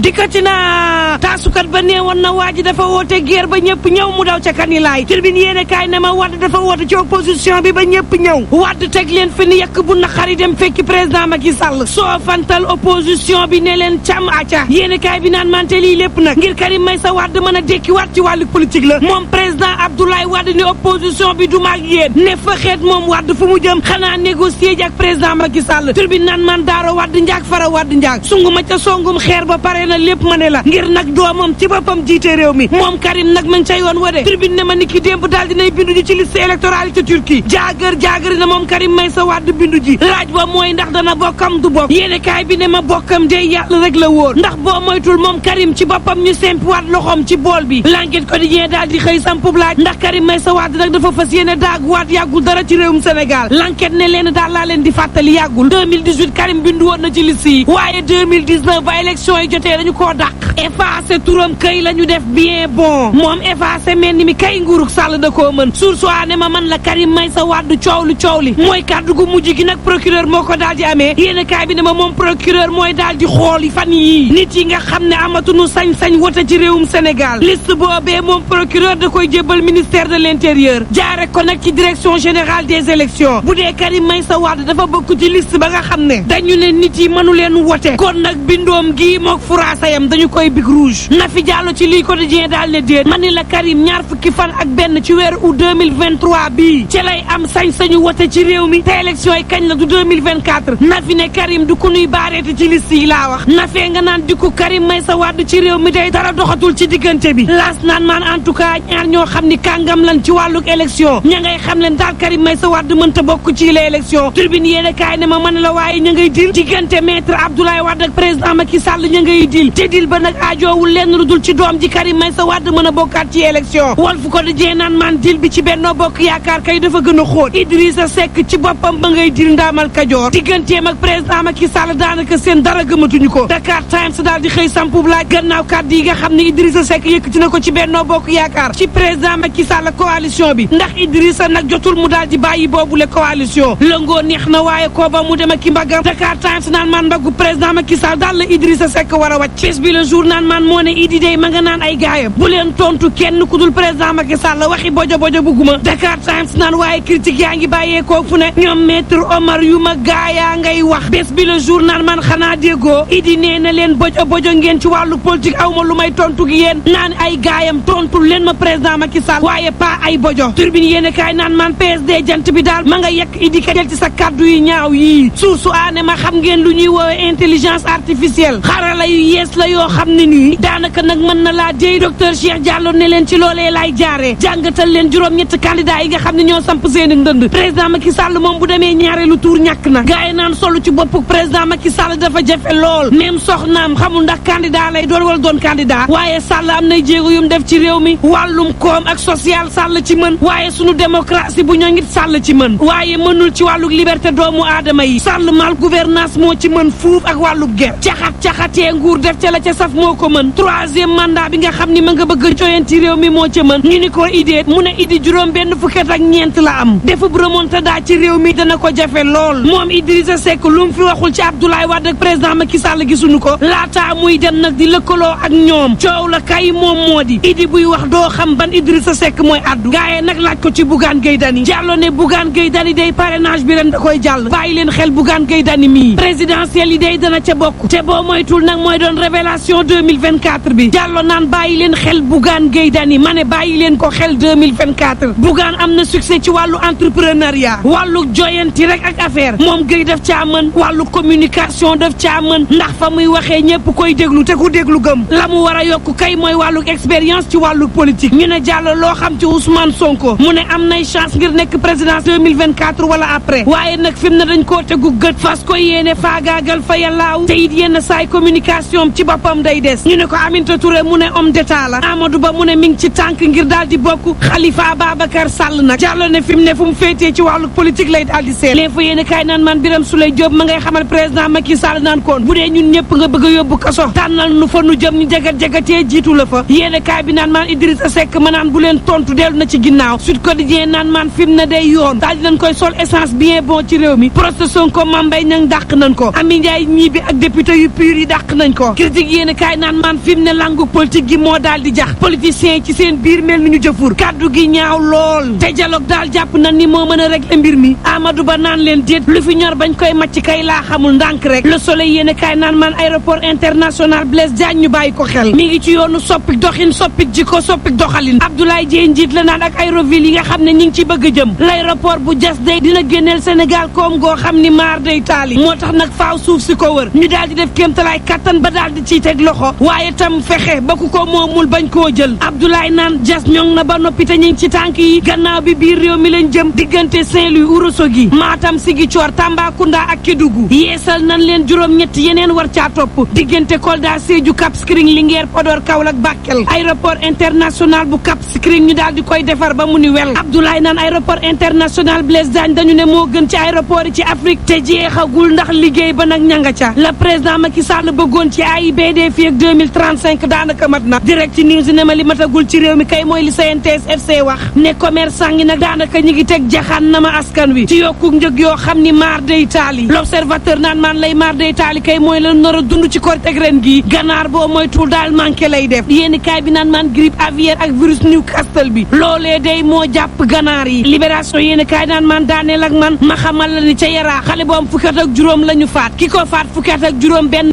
dikkati na taasukat ba nee woon na waa ji dafa woote guerre ba ñëpp ñëw mu daw ca kanilaay Tribune yéene kaay ne ma Wade dafa woote ci opposition bi ba ñëpp ñëw Wade teg leen fi ni yàq bu naqari dem fekki président Macky Sall soo fantal opposition bi ne leen càmm aca yéene kaay bi naan mante lii lépp nag ngir Karim Meïssa Wade mën a dekki waat ci wàllu politique la moom président Abdoulaye Wade ni opposition bi du maag yéen ne fa xeet moom Wade fu mu jëm xanaa négocier ji ak président Macky Sall Tribune naan man daaro Wade njaag fara Wade njaag sungu ma ca songum xeer ba pare na lépp ma ne la ngir nag doomam ci boppam jiite réew mi moom Karim nag ma ngi ca yoon wade Tribune ne ma ni ki démb daal dinay bindu ji ci liste électorale yi ca Turquie jaagar na moom Karim Meïssa Wade bindu ji laaj ba mooy ndax dana bokkam du bokk yéene kaay bi ne ma bokkam day yàlla rek la wóor ndax boo moytul moom Karim ci boppam ñu sempiwaat loxoom ci bool bi L'Enquête Quotidien daal di xëy sampub laaj ndax Karim Meïssa Wade nag dafa fas yéene daaguwaat yàggul dara ci réewum Sénégal L'Enquête ne leen daal laa leen di fàttali yàggul 2018 Karim bindu woon na ci liste yi waaye 2019 ba élection yi jotee dañu koo dàq effacé turam kay la ñu def bien bon moom effacé mel ni mi kay nguurug Sall da koo mën source ne ma man la Karim Meïssa Wade coow li mooy kàddu gu mujj gi nag procureur moo ko daal di amee yéene kaay bi ne ma moom procureur mooy daal di xool fan yii nit yi nga xam ne amatuñu sañ-sañ wote ci réewum Sénégal liste boobee moom procureur da koy jébbal ministère de l'intérieur jaare ko nag ci direction générale des élections bu dee Karim Meïssa Wade dafa bokk ci liste ba nga xam ne dañu ne nit yi mënu leen wote kon nag bindoom gii mook furaasayam dañu koy big rouge na fi jàllo ci lii quotidien daal ne déet ma ni la Karim ñaar fukki fan ak benn ci weeru août 2023 bii ci lay am sañ-sañu wote ci réew mi te élection yi kañ la du 2024 na fi ne Karim du ku nuy baareete ci liste yi laa wax na fee nga naan dikku Karim Meïssa Wade ci réew mi day dara doxatul ci diggante bi laas naan maan en tout cas ñaar ñoo xam ni kàngam lan ci wàlluk élection ña ngay xam leen daal Karim Meïssa Wade mënta bokk ci les élections Tribune yéene kaay ne ma mën la waaye ña ngay dil diggante maître Abdoulaye Wade ak président Macky Sall ña ngay dil te dil ba nag aajoowul lenn lu dul ci doom ji Karim Meïssa Wade mën a bokkaat ci élection Walf Quotidien naan maan dil bi ci Benno Bokk Yaakaar kay dafa gën a xóot Idrissa Seck ci boppam ba ngay dil ndaamal Kajoor digganteem ak président Macky Sall daanaka seen dara gëmatuñu ko Dakar Times daal di xëy sampub laaj gannaaw kàddu yi nga xam ne Idrissa Seck yëkkati na ko ci Benno Bokk Yaakaar ci président Macky Sall coalition bi ndax Idrissa nag jotul mu daal di bàyyi boobule coalition lëngoo neex na waaye koo ba mu dem ak ki mbagam Dakar Times naan maan mbaggu président Macky Sall daal la Idrissa Seck war a wàcc Bés bi le jour naan maan moo ne Idi day ma nga naan ay gaayam bu leen tontu kenn ku dul président Macky Sall waxi bojo bugguma Dakar Times naan waaye critique yaa ngi bàyyeekoo fu ne ñoom maître Omar yu ma gaayaa ngay wax Bés bi le jour naan man xanaa déggoo Idi nee na leen bojo ngeen ci wàllu politique aw ma lu may tontu gi yéen naan ay gaayam tontul leen ma président Macky Sall waaye pas ay bojo Turbine yéene kaay naan man PSD jant bi daal ma nga yekk Idi ka del ci sa kàddu yi ñaaw yii suusu aane ma xam ngeen lu ñuy woowee intelligence artificielle xarala yu yees la yoo xam ne nii daanaka nag mën na laa déy docteur Cheikh Diallo ne leen ci loolee laay jaaree jàngatal leen juróom-ñett candidat yi nga xam ne ñoo samp seeni ndënd président Macky Sall moom bu demee ñaareelu tour ñàkk na gars yi naan solu ci boppu président Macky Sall dafa jafe lool même soxnaam xamul ndax candidat lay doon wala doon candidat waaye Sall am nay jéego yum def ci réew mi wàllum koom ak social Sall ci mën waaye sunu démocratie bu ñoo ngit Sall ci mën waaye mënul ci wàllu liberté doomu aadama yi Sall mal gouvernance moo ci mën fuuf ak wàllu ger caxatee nguur def ca la ca saf moo ko mën troisième mandat bi nga xam ni ma nga bëgg a joyeen ci réew mi moo ca mën ñu ni ko idée mu ne Idi juróom benn fukket ak ñeent la am defub remontada ci réew mi dana ko jafe lool moom Idrissa Seck lu mu fi waxul ci Abdoulaye Wade ak président Macky Sall gisuñu ko laataa muy dem nag di lëkkaloo ak ñoom coow la kay moom moo di Idi buy wax doo xam ban Idrissa Seck mooy addu gaaye nag laaj ko ci Bougane Gueye Dany jàllo ne Bougane Gueye Dany day parrainage bi ren da koy jàll bàyyi leen xel Bougane Gueye Dany mii présidentielle yi day dana ca bokk te boo moytul nag mooy doon révélation 2024 bi jàllo naan bàyyi leen xel Bougane Gueye Dany ma ne bàyyi leen ko xel 2024 Bougane am na succès ci wàllu entrepreneuriat wàllu joyanti rek ak affaire moom Gueye daf caa mën wàllu communication daf caa mën ndax fa muy waxee ñëpp koy déglu te ku déglu gëm la mu war a yokk kay mooy wàllu expérience ci wàllu politique ñu ne jàllo loo xam ci Ousmane Sonko mu ne am nay chance ngir nekk présidence 2024 wala après waaye nag fi mu ne dañ koo tegu gët fas ko yéene faagaagal fa yàllaaw te it yenn saay communication ci boppam day des ñu ne ko Aminata Touré mu ne homme d'état la Amadou Ba mu ne mi ngi ci tànk ngir daal di bokk Khalifa Ababacar Sall nag jàllo ne fi mu ne fu mu féetee ci wàllu politique lay daal di seet l'info yéene kaay naan man Birame Souleye Diop ma ngay xamal président Macky Sall naan koon bu dee ñun ñëpp nga bëgg a yóbbu kaso tànnal nu fa nu jëm ñu jagat-jagatee jiitu la fa yéene kaay bi naan man Idrissa Seck ma naan bu leen tontu dellu na ci ginnaaw Sud Quotidien naan man fi mu ne day yoon daal di nañ koy sol essence bien bon ci réew mi procès Sonko Mame Mbaye Niang dàq nañ ko Amy Ndiaye ñii bi ak député yu pur yi dàq nañ ko loxo critique yéen kaay naan maan fi mu ne langu politique gi moo daal di jax politiciens yi ci seen biir mel ni ñu jëfur kaddu gi ñaaw lool te dialogue daal jàpp na ni moo mën a régler mbir mi Amadou Ba naan leen déet lu fi ñor bañ koy macc kay laa xamul ndànk rek Le Soleil yéen kaay naan maan aéroport international Blaise Diagne ñu bàyyi ko xel mi ngi ci yoonu soppik doxin soppik jikko soppik doxalin Abdoulaye Dièye njiit la naan ak Aéroville yi nga xam ne ñi ngi ci bëgg a jëm l'aéroport bu Diass day dina génneel Sénégal koom goo xam ni maar day taali moo tax nag faaw suuf si ko wër ñu daal di def kéemtalaay kattan ba daal di ciy teg loxo waaye tam fexe ba ku ko moomul bañ koo jël Abdoulaye naan Diass ñoŋ na ba noppi te ñu ngi ci tànk yi gannaaw bi biir réew mi leen jëm diggante Saint-Louis Ourossogui Matam Ziguinchor Tambacounda ak Kédougou yeesal nañ leen juróom-ñett yeneen war caa topp diggante Kolda Sédhiou Cap Skirring Linguère Podor Kaolack Bakel aéroport international bu Cap Skirring ñu daal di koy defar ba mu ni wel Abdoulaye naan aéroport international Blaise Diagne dañu ne moo gën ci aéroport yi ci Afrique te jeexagul ndax liggéey ba nag ñanga ca la président Macky Sall bëggoon ci AIBD fii ak 2035 daanaka mat na direct news ne ma li matagul ci réew mi kay mooy li CNTS FC wax ne commerçant ngi nag daanaka ñi ngi teg jaxaan na ma askan wi ci yokku njëg yoo xam ni maar day taali l'observateur naan maan lay maar day taali kay mooy la nar a dund ci korite ak ren gi ganaar boo moytuwul daal manqué lay def yéeni kaay bi naan maan grippe aviaire ak virus Newcastle bi loolee day moo jàpp ganaar yi libération yéeni kaay naan maan daaneel ak man ma xamal la ni ca yaraa xale bu am fukki at ak juróom la ñu faat ki ko faat fukki at ak juróom benn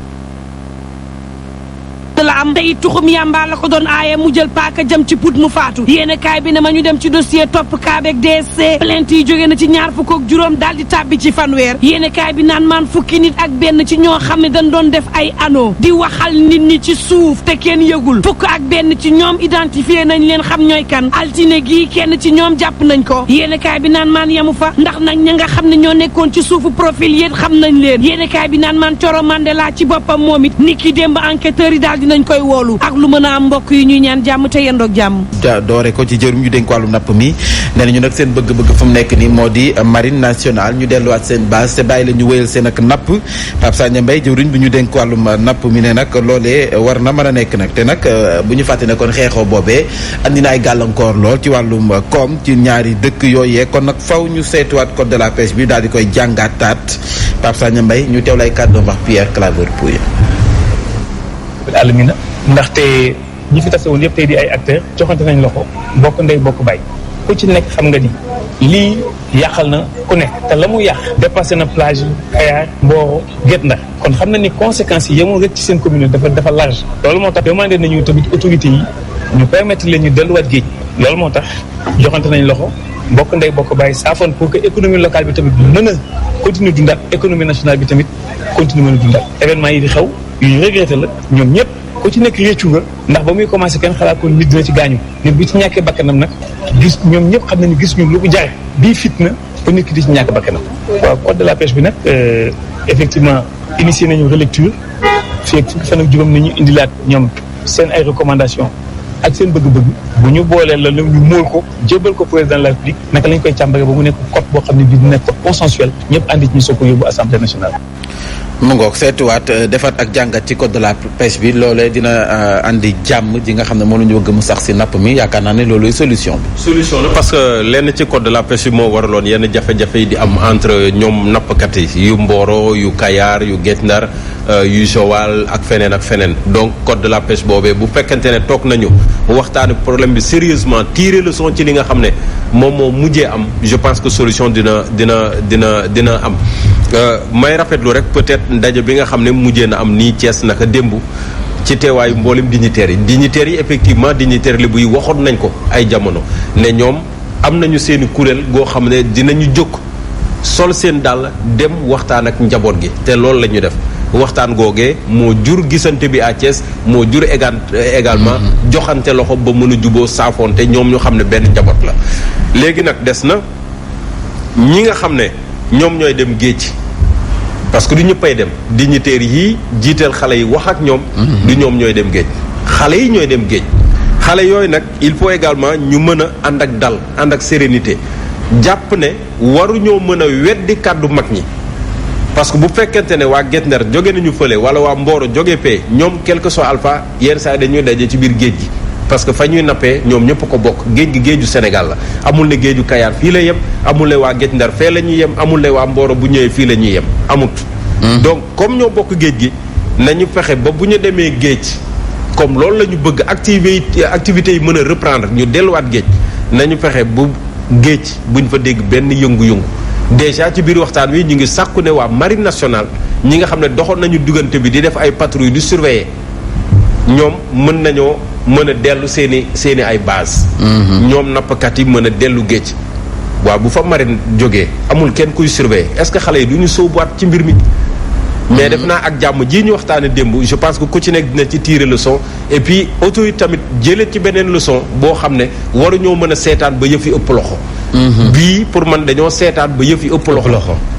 la am tey tuxum yàmbaa la ko doon aaye mu jël paaka jëm ci put mu faatu yéene kaay bi ne ma ñu dem ci dossier topp kaabeeg DSC plainte yi jóge na ci ñaar fukk ak juróom daal di tàbbi ci fanweer yéene kaay bi naan maan fukki nit ak benn ci ñoo xam ne dañ doon def ay anneau di waxal nit ñi ci suuf te kenn yëgul fukk ak benn ci ñoom identifié nañ leen xam ñooy kan altine gii kenn ci ñoom jàpp nañ ko yéene kaay bi naan maan yamu fa ndax nag ña nga xam ne ñoo nekkoon ci suufu profil yéen xam nañ leen yéene kaay bi naan maan Coro Mandela ci boppam moom it ni ki démb enquêteurs yi daal nañ koy woolu ak lu mën a am mbokk yi ñuy ñaan jàmm te yendoog jàmm doore ko ci jërum ñu dénk wàllu napp mi nee nañu nag seen bëgg-bëgg fu mu nekk nii moo di marine nationale ñu delluwaat seen base te bàyyi la ñu wéyal seen ak napp Pape Sagna Mbaye jëwriñ bi ñu dénk wàllum napp mi ne nag loolee war na mën a nekk nag te nag bu ñu fàtte ne kon xeexoo boobee andi na ay gàllankoor lool ci wàllum koom ci ñaari dëkk yooyee kon nag faw ñu seetuwaat code de la pêche bi daal di koy jàngaataat Pape Sagna Mbaye ñu teew lay kàddu wax Pierre Claver Pouye àlmina ndaxte ñi fi tase woon yëpp tey di ay acteurs joxante nañ loxo bokk ndey bokk bay ku ci nekk xam nga ni lii yàqal na ku nekk te la mu yàq dépassé na plage Kayar Mboro Guet Ndar kon xam na ni conséquences yi yemul rek ci seen commune dafa large loolu moo tax demandé nañu tamit autorités yi ñu permettre leen ñu delluwaat géej loolu moo tax joxante nañ loxo bokk ndey bokk bàyyi saafoon pour que économie locale bi tamit mën a continuer dundaat économie nationale bi tamit continuer mën a dundaat événement yi di xew yu ñu regretté la ñoom ñëpp ku ci nekk réccu nga ndax ba muy commencé kenn xalaat ko nit dina ci gaañu nit bi ci ñàkkee bakkanam nag gis ñoom ñëpp xam nañu gis ñu lu ko jare bii fitna ba nit ki di ci ñàkk bakkanam waaw code de la pêche bi nag effectivement initié nañu relecture fii ak fukki fan ak juróom nañu indilaat ñoom seen ay recommandation ak seen bëgg-bëgg bu ñu boolee la ñu móol ko jébal ko président de la République naka lañ koy càmbare ba mu nekk code boo xam ne bii dina nekk code consensuel ñëpp andi ci ñu soo ko yóbbu assemblée nationale. mu ngoog seetuwaat defaat ak jàngat ci code de la pêche bi loolee dina andi jàmm ji nga xam ne moom la ñu bëgg mu sax si napp mi yaakaar naa ne looluy solution bi. solution la parce que lenn ci code de la pêche bi moo waraloon yenn jafe-jafe yi di am entre ñoom nappkat yi yu Mboro yu Kayar yu Guet Ndar yu Joal ak feneen donc code de la pêche boobee bu fekkente ne toog nañu waxtaane problème bi sérieusement tirer leçon ci li nga xam ne moom moo mujjee am je pense que solution dina am may rafetlu rek peut-être ndaje bi nga xam ne mujjee na am nii Thiès naka démb ci teewaayu mboolem dignitaires yi effectivement dignitaires li buy waxoon nañ ko ay jamono ne ñoom am nañu seeni kuréel goo xam ne dinañu jóg sol seen dàll dem waxtaan ak njaboot gi te loolu la ñu def waxtaan googee moo jur gisante bi à Thiès moo jur également joxante loxo ba mën a juboo saafoonte ñoom ñu xam ne benn njaboot la léegi nag des na ñi nga xam ne ñoom ñooy dem géej parce que du ñëppay dem dignitaires yi jiiteel xale yi wax ak ñoom du ñoom ñooy dem géej xale yi ñooy dem géej xale yooyu nag il faut également ñu mën a ànd ak dal ànd ak sérénité jàpp ne waruñoo mën a weddi kàddu mag ñi parce que bu fekkente ne waa Guet Ndar jóge nañu fële wala waa Mboro jóge fee ñoom quel que soit alpha yenn saa yi dañuy daje ci biir géej gi parce que fa ñuy nappee ñoom ñëpp ko bokk géej gi géeju Sénégal la amul ne géeju Kayar fii la yem amul ne waa Guet Ndar fee la ñuy yem amul ne waa Mboro bu ñëwee fii la ñuy yem amut donc comme ñoo bokk géej gi nañu fexe ba bu ñu demee géej comme loolu la ñu bëgg activités yi mën a reprendre ñu delluwaat géej nañu fexe bu géej buñ fa dégg benn yëngu-yëngu déjà ci biir waxtaan wi ñu ngi sàkku ne waa marine nationale ñi nga xam ne doxoon nañu diggante bi di def ay patrouille di surveiller ñoom mën nañoo mën a dellu seeni ay base ñoom nappkat yi mën a dellu géej waaw bu fa marine jógee amul kenn kuy surveiller est-ce que xale yi du ñu sóobuwaat ci mbir mi mais def naa ak jàmm ji ñu waxtaane démb je pense que ku ci nekk dina ci tirer leçon et puis auto yi tamit jëlee ci beneen leçon boo xam ne waruñoo mën a seetaan ba yëf yi ëpp loxo bii pour man dañoo seetaan ba yëf yi ëpp loxo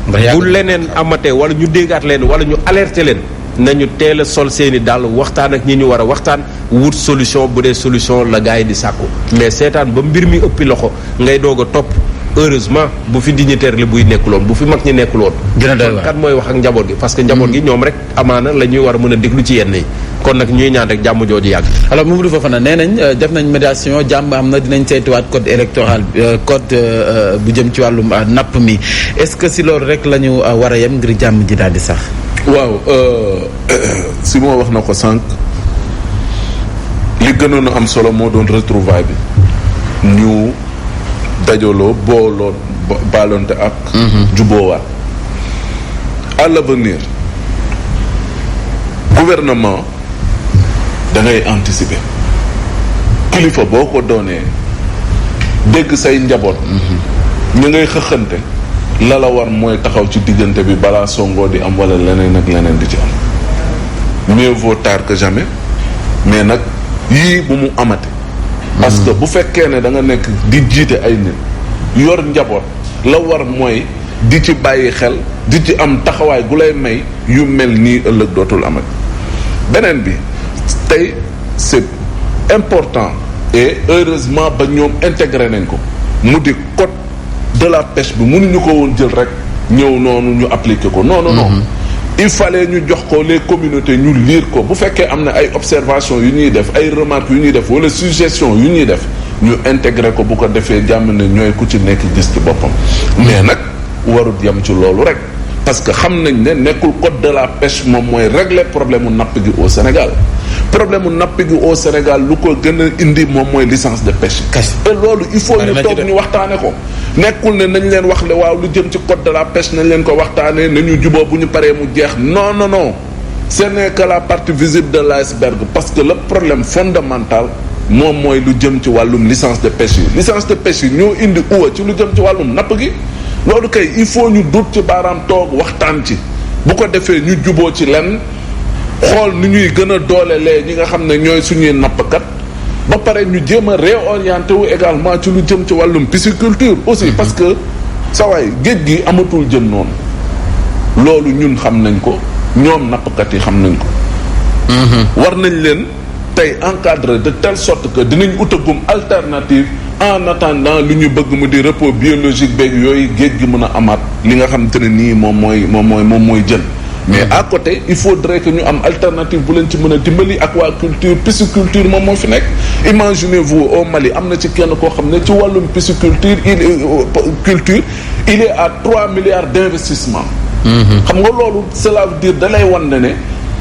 bu leneen amatee wala ñu déggaat leen wala ñu alerter leen nañu teel a sol seeni dàll waxtaan ak ñi ñu war a waxtaan wut solution bu dee solution la gars yi di sàkku mais seetaan ba mbir mi ëppi loxo ngay doog a topp heureusement bu fi dignitaire li buy nekkuloon bu fi mag ñi nekkuloon kon kat mooy wax ak njaboot gi parce que njaboot gi ñoom rek amaana la ñuy war a mën a déglu ci yenn yi kon nag ñuy ñaan rek jàmm jooju yàgg. alors Mamadou Fofana nee nañ def nañ médiation jàmm am na dinañ saytuwaat code électoral code bu jëm ci wàllum napp mi est-ce que si loolu rek la ñu war a yem ngir jàmm ji daal di sax. waaw Simon wax na ko sànq li gënoon a am solo moo doon retrouvaille bi ñu dajaloo booloo baalonte ak juboowaat à l'avenir gouvernement da ngay anticiper kilifa boo ko doonee dégg say njaboot ñu ngay xëxante la la war mooy taxaw ci diggante bi balaa songoo di am wala leneen ak leneen di ci am mieux vaut tard que jamais mais nag yii bu mu amate parce que bu fekkee ne da nga nekk di jiite ay nit yor njaboot la war mooy di ci bàyyi xel di ci am taxawaay gu lay may yu mel nii ëllëg dootul amat beneen bi tey c'est important et heureusement ba ñoom intégré nañ ko mu di code de la pêche bi mënuñu ko woon jël rek ñëw noonu ñu appliquer ko non non non il fallait ñu jox ko les communautés ñu lire ko bu fekkee am na ay observations yu ñuy def ay remarques yu ñuy def wala suggestions yu ñuy def ñu intégré ko bu ko defee jàmm ne ñooy ku ci nekk gis ci boppam mais nag warut yam ci loolu rek parce que xam nañ ne nekkul code de la pêche moom mooy régler problème mu napp gi au Sénégal problème mu napp gi au Sénégal lu ko gën a indi moom mooy licence de pêche et loolu il faut ñu toog ñu waxtaane ko nekkul ne nañ leen wax le waaw lu jëm ci code de la pêche nañ leen ko waxtaane nañu juboo bu ñu paree mu jeex non non non ce n'est que la partie visible de l'iceberg parce que le problème fondamental moom mooy lu jëm ci wàllum licence de pêche yi licence de pêche yi ñoo indi uwa ci lu jëm ci wàllum napp gi loolu kay il faut ñu dut ci baaraam toog waxtaan ci bu ko defee ñu juboo ci lenn xool ni ñuy gën a doolelee ñi nga xam ne ñooy suñuy nappkat ba pare ñu jéem a réorienté wu également ci lu jëm ci wàllum pisciculture aussi parce que sa waay géej gi amatul jën noonu loolu ñun xam nañ ko ñoom nappkat yi xam nañ ko war nañ leen tey encadré de telle sorte que dinañ utagum alternative en attendant li ñu bëgg mu di repos biologique beeg yooyu géej gi mën a amaat li nga xamante ne nii moom mooy jën mais à côté il faudrait que ñu am alternative bu leen ci mën a dimbali aquaculture pisciculture moom moo fi nekk imaginez-vous au Mali am na ci kenn koo xam ne ci wàllum pisciculture il est à 3 milliards d'investissement xam nga loolu cela veut dire da lay wan ne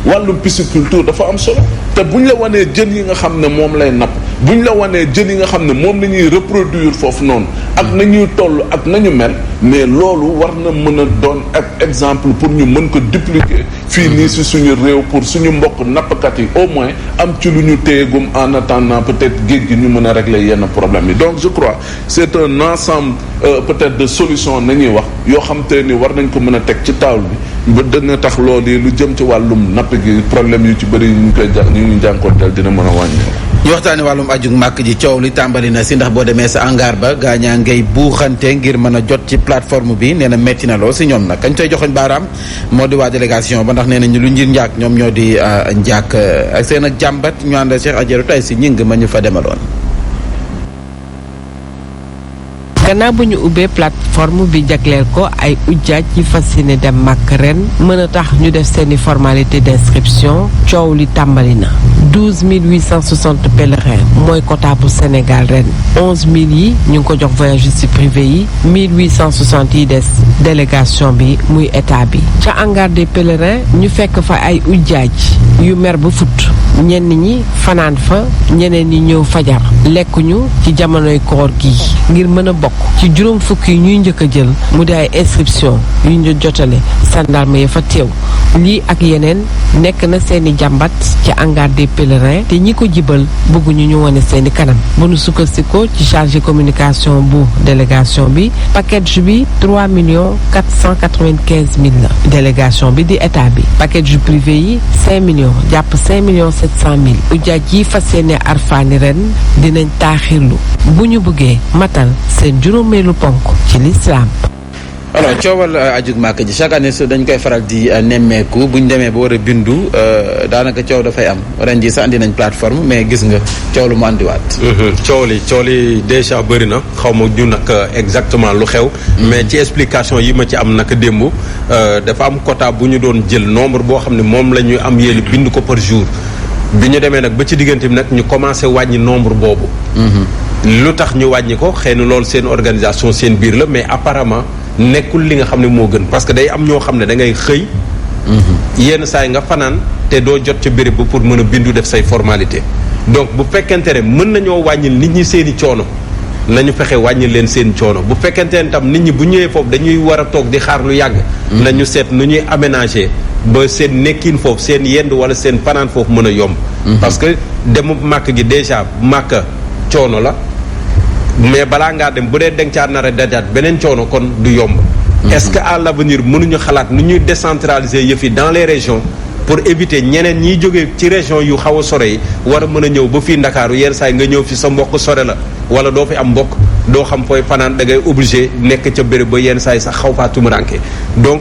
wàllum pisciculture dafa am solo te buñ la wanee jën yi nga xam ne moom lay napp buñ la wanee jën yi nga xam ne moom la ñuy reproduire foofu noonu ak nañuy toll ak nañu mel mais loolu war na mën a doon ak exemple pour ñu mën ko dupliquer fii nii si suñu réew pour suñu mbokk nappkat yi au moins am ci lu ñu téyegum en attendant peut-être géej gi ñu mën a régler yenn problème yi donc je crois c'est un ensemble peut-être de solutions nañuy wax yoo xam te ni war nañ ko mën a teg ci table bi ba dina tax loolu lu jëm ci wàllum napp gi problème yu ci bëri ñu ñu jànkoonteel dina mën a wàññi. ñu waxtaanee wàllum ajug màkk ji coow li tàmbali na si ndax boo demee sa hangar ba gaañaa ngay buuxante ngir mën a jot ci plateforme bi nee na metti na lool si ñoom nag kañ koy joxoñ baaraam moo di waa délégation ba ndax nee nañu lu njir njaak ñoom ñoo di njaak ak seen ak jàmbat ñu ànd Cheikh Adjaratou tay si ñing ma ñu fa demaloon. gannaaw bu ñu ubbee plateforme bi jagleel ko ay ujjaaj yi fas yéene dem màkk ren mën a tax ñu def seeni formalité d'inscription coow li tàmbali na 12 860 pèlerins mooy quota bu Sénégal ren 11 000 yi ñu ngi ko jox voyagistes privés yi 1860 yi des délégation bi muy état bi. ca hangar des pèlerins ñu fekk fa ay ujjaaj yu mer ba fut ñenn ñi fanaan fa ñeneen ñi ñëw fajar lekkuñu ci jamonoy koor gi ngir mën a bokk ci juróom fukk yi ñuy njëkk a jël mu di ay inscription yu ñu jotale sandarme ya fa teew lii ak yeneen nekk na seeni jàmbat ci hangar des pèlerins te ñi ko jibal bëgguñu ñu wane seeni kanam bu nu sukkandikoo ci chargé communication bu délégation bi package bi 3 495 000 la délégation bi di état bi package privé yi 5 millions jàpp 5 700 000 ujaaj yi fas yéene arfaani ren dinañ taaxirlu bu ñu bëggee matal seen juróomeelu ponk ci lislaam. alors coowal ajug màkk ji chaque année dañ koy faral di nemmeeku bu ñu demee ba war a bindu daanaka coow dafay am ren ji sax andi nañ plateforme mais gis nga coow lu mu andiwaat. coow li déjà bëri na xaw ma ñu nag exactement lu xew. mais ci explication yi ma ci am naka démb dafa am quota bu ñu doon jël nombre boo xam ne moom la ñuy am yéen bind ko par jour bi ñu demee nag ba ci diggante bi nag ñu commencé wàññi nombre boobu. lu tax ñu wàññi ko xëy na loolu seen organisation seen biir la mais apparemment. nekkul li nga xam ne moo gën parce que day am ñoo xam ne da ngay xëy. yenn saa yi nga fanaan te doo jot ca béréb ba pour mën a bindu def say formalité donc bu fekkente ne mën nañoo wàññil nit ñi seen i coono nañu fexe wàññil leen seen coono bu fekkente ne tam nit ñi bu ñëwee foofu dañuy war a toog di xaar lu yàgg. nañu seet nu ñuy aménager ba seen nekkin foofu seen yend wala seen fanaan foofu mën a yomb. parce que demu màkk gi déjà màkk coono la. mais balaa ngaa dem bu dee deng caa nar a dajaat beneen coono kon du yomb. est-ce que à l'avenir mënuñu xalaat nu ñuy décentraliser yëf yi dans les régions pour éviter ñeneen ñiy jógee ci région yu xaw a sore yi war a mën a ñëw ba fii Ndakaaru yenn saa yi nga ñëw fi sa mbokk sore la wala doo fi am mbokk doo xam fooy fanaan da ngay obligé nekk ca béréb ba yenn saa yi sax xaw faa tumuranke donc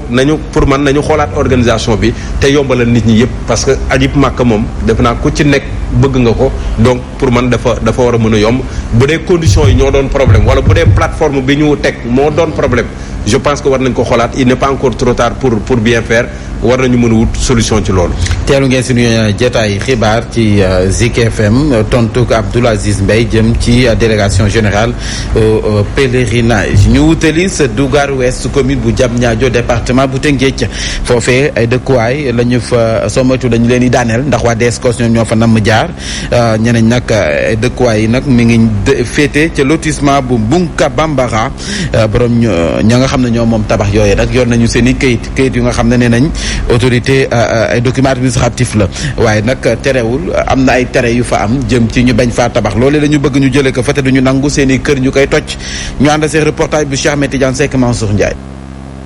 pour man nañu xoolaat organisation bi te yombalal nit ñi yëpp parce que ajib màkk moom def naa ku ci nekk bëgg nga ko donc pour man dafa war a mën a yomb bu dee conditions yi ñoo doon problème wala bu dee plateforme bi ñu teg moo doon problème je pense que war nañ ko xoolaat il n'est pas encore trop tard pour bien faire war nañu mën a wut solution ci loolu. teelu ngeen suñu jotaay xibaar ci Zik FM tontu Abdoul Aziz Mbaye jëm ci délégation générale au pèlerinage ñu wutali sa Dougar Ouest commune bu Diamniadio département bu Tëngéej foofee ay dëkkuwaay la ñu fa soo moytu dañu leen di daaneel ndax waa DSCOS ñoom ñoo fa namm jaar ñeneen nag ay dëkkuwaay yi nag mi ngi féete ca lotissement bu Mbunka Bambara borom ña nga xam ne ñoo moom tabax yooyu nag yor nañu seen i kayit yu nga xam ne nee nañ autorité ay document administratif la waaye nag terewul am na ay tere yu fa am jëm ci ñu bañ faa tabax loolu la ñu bëgg ñu jëlee ko fa te duñu nangu seen i kër ñu koy toj ñu ànd seen reportage bu Cheikh Ahmed Tidiane Seck Mansour Ndiaye.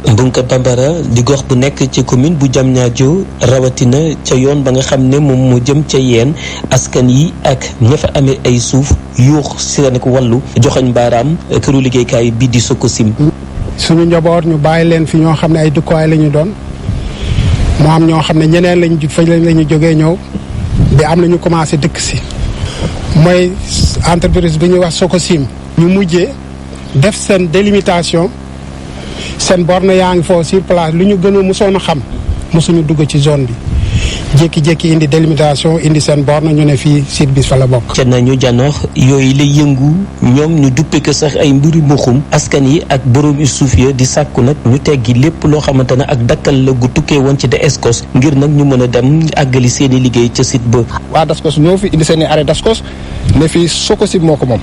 Mbunka Bambara di gox bu nekk ci commune bu Diamniadio rawatina ca yoon ba nga xam ne moom moo jëm ca yeen askan yi ak ña fa amee ay suuf yuux seen ko wàllu joxañ baaraam këru liggéeykaay bi di Sococim. suñu njaboot ñu bàyyi leen fi ñoo xam ne ay dëkkuwaay la ñu doon moo am ñoo xam ne ñeneen lañu fañ la ñu jógee ñëw bi am na ñu commencé dëkk si mooy entreprise bi ñuy wax Sococim ñu mujjee def seen délimitation seen borne yaa ngi foofu sur place lu ñu gën a mosoon a xam mosuñu dugg ci zone bi jékki-jékki indi délimitation indi seen borne ñu ne fii site bi fa la bokk. ca nañu janox yooyu lay yëngu ñoom ñu duppe ko sax ay mbiri mbuxum askan yi ak borom yu suuf ya di sàkku nag ñu teggi lépp loo xamante ne ak dakkal la gu tukkee woon ci DSCOS ngir nag ñu mën a dem àggali seen i liggéey ca site ba. waa DSCOS ñoo fi indi seen i arrêt DSCOS ne fii Sococim moo ko moom